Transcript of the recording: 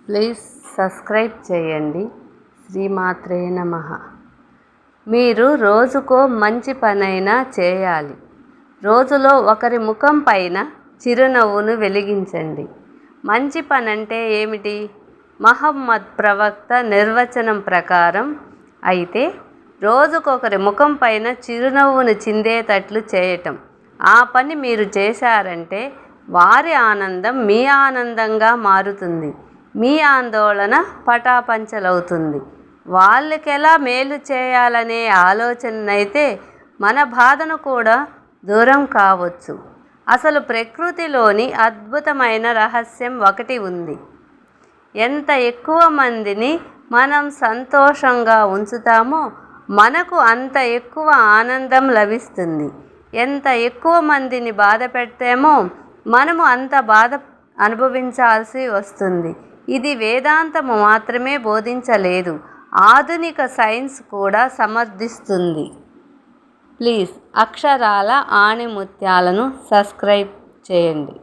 Please subscribe చేయండి. శ్రీమాత్రే నమః. మీరు రోజుకో మంచి పనైనా చేయాలి. రోజులో ఒకరి ముఖం పైన చిరునవ్వును వెలిగించండి. మంచి పనంటే ఏమిటి? మహమ్మద్ ప్రవక్త నిర్వచనం ప్రకారం అయితే రోజుకొకరి ముఖం పైన చిరునవ్వును చిందేటట్లు చేయటం. ఆ పని మీరు చేశారంటే వారి ఆనందం మీ ఆనందంగా మారుతుంది. మీ ఆందోళన పటాపంచలవుతుంది. వాళ్ళకెలా మేలు చేయాలనే ఆలోచనైతే మన బాధను కూడా దూరం కావచ్చు. అసలు ప్రకృతిలోని అద్భుతమైన రహస్యం ఒకటి ఉంది. ఎంత ఎక్కువ మందిని మనం సంతోషంగా ఉంచుతామో మనకు అంత ఎక్కువ ఆనందం లభిస్తుంది. ఎంత ఎక్కువ మందిని బాధ పెడతామో మనము అంత బాధ అనుభవించాల్సి వస్తుంది. ఇది వేదాంతము మాత్రమే బోధించలేదు, ఆధునిక సైన్స్ కూడా సమర్థిస్తుంది. ప్లీజ్ అక్షరాల ఆణిముత్యాలను సబ్స్క్రైబ్ చేయండి.